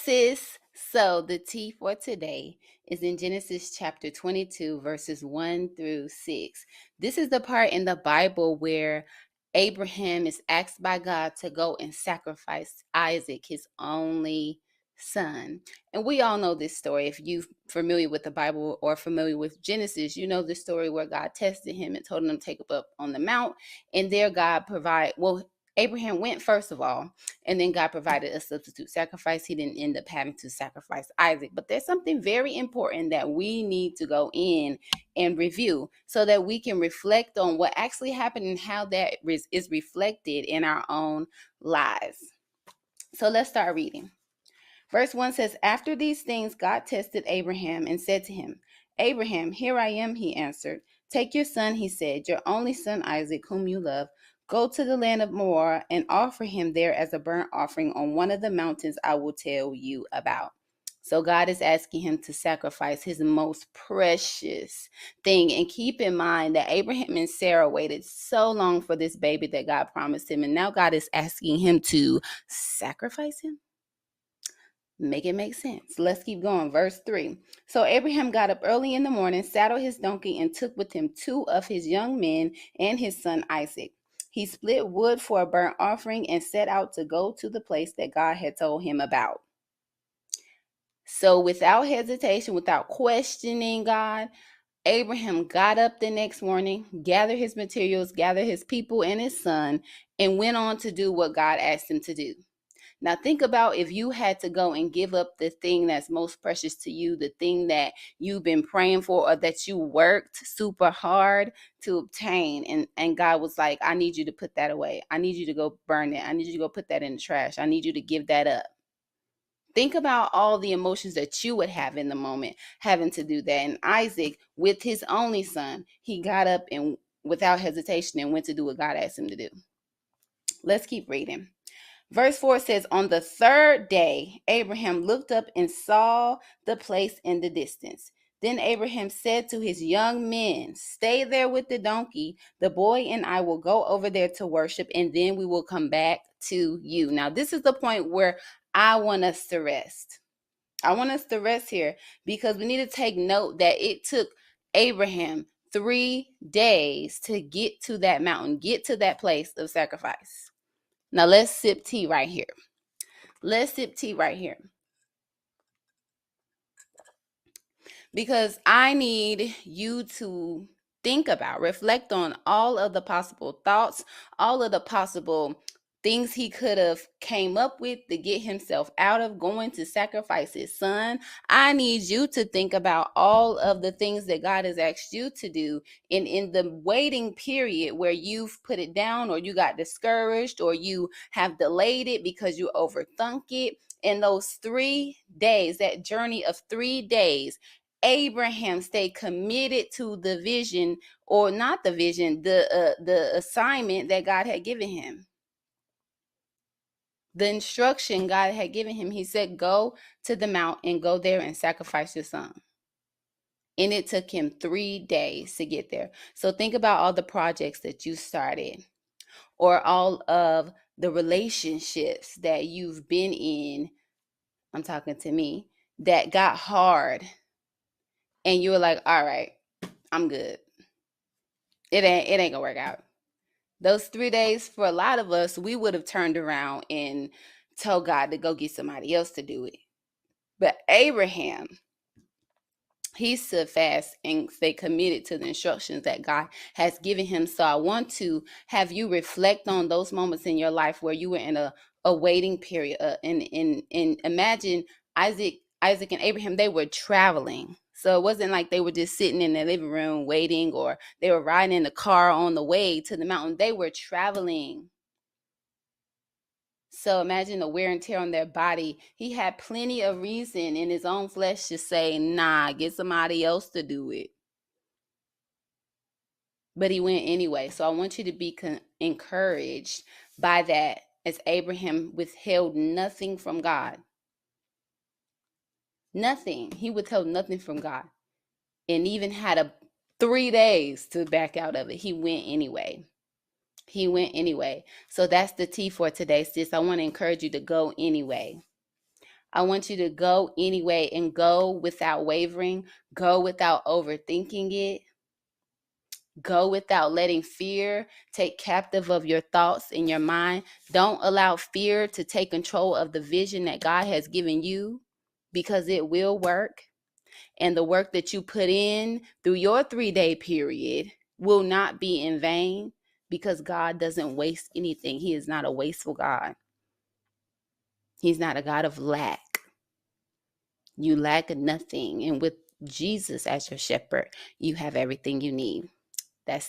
sis. So the tea for today is in Genesis chapter 22, verses 1 through 6. This is the part in the Bible where Abraham is asked by God to go and sacrifice Isaac, his only son. And we all know this story. If you're familiar with the Bible or familiar with Genesis, you know the story where God tested him and told him to take up on the mount. And there God Abraham went first of all, and then God provided a substitute sacrifice. He didn't end up having to sacrifice Isaac. But there's something very important that we need to go in and review so that we can reflect on what actually happened and how that is reflected in our own lives. So let's start reading. Verse 1 says, "After these things, God tested Abraham and said to him, 'Abraham, here I am,' he answered. 'Take your son,' he said, 'your only son Isaac, whom you love. Go to the land of Moriah and offer him there as a burnt offering on one of the mountains I will tell you about.'" So God is asking him to sacrifice his most precious thing. And keep in mind that Abraham and Sarah waited so long for this baby that God promised him. And now God is asking him to sacrifice him. Make it make sense. Let's keep going. Verse 3. "So Abraham got up early in the morning, saddled his donkey, and took with him 2 of his young men and his son Isaac. He split wood for a burnt offering and set out to go to the place that God had told him about." So without hesitation, without questioning God, Abraham got up the next morning, gathered his materials, gathered his people and his son, and went on to do what God asked him to do. Now think about if you had to go and give up the thing that's most precious to you, the thing that you've been praying for or that you worked super hard to obtain. And God was like, "I need you to put that away. I need you to go burn it. I need you to go put that in the trash. I need you to give that up." Think about all the emotions that you would have in the moment having to do that. And Isaac, with his only son, he got up and without hesitation and went to do what God asked him to do. Let's keep reading. Verse 4 says, "On the third day, Abraham looked up and saw the place in the distance. Then Abraham said to his young men, 'Stay there with the donkey. The boy and I will go over there to worship, and then we will come back to you.'" Now, this is the point where I want us to rest. I want us to rest here because we need to take note that it took Abraham 3 days to get to that mountain, get to that place of sacrifice. Now let's sip tea right here. Let's sip tea right here. Because I need you to think about, reflect on all of the possible thoughts, all of the possible things he could have came up with to get himself out of going to sacrifice his son. I need you to think about all of the things that God has asked you to do in the waiting period where you've put it down or you got discouraged or you have delayed it because you overthunk it. In those 3 days, that journey of 3 days, Abraham stayed committed to the vision, or not the vision, the assignment that God had given him. The instruction God had given him. He said, "Go to the mount and go there and sacrifice your son." And it took him 3 days to get there. So think about all the projects that you started or all of the relationships that you've been in. I'm talking to me, that got hard. And you were like, "All right, I'm good. It ain't gonna work out." Those 3 days, for a lot of us, we would have turned around and told God to go get somebody else to do it. But Abraham, he stood fast and stayed committed to the instructions that God has given him. So I want to have you reflect on those moments in your life where you were in a waiting period. And imagine Isaac and Abraham, they were traveling. So it wasn't like they were just sitting in their living room waiting, or they were riding in the car on the way to the mountain. They were traveling. So imagine the wear and tear on their body. He had plenty of reason in his own flesh to say, "Nah, get somebody else to do it." But he went anyway. So I want you to be encouraged by that, as Abraham withheld nothing from God. Nothing. He withheld nothing from God. And even had 3 days to back out of it. He went anyway. He went anyway. So that's the tea for today, sis. I want to encourage you to go anyway. I want you to go anyway and go without wavering, go without overthinking it, go without letting fear take captive of your thoughts in your mind. Don't allow fear to take control of the vision that God has given you, because it will work. And the work that you put in through your 3-day period will not be in vain, because God doesn't waste anything. He is not a wasteful God. He's not a God of lack. You lack nothing. And with Jesus as your shepherd, you have everything you need.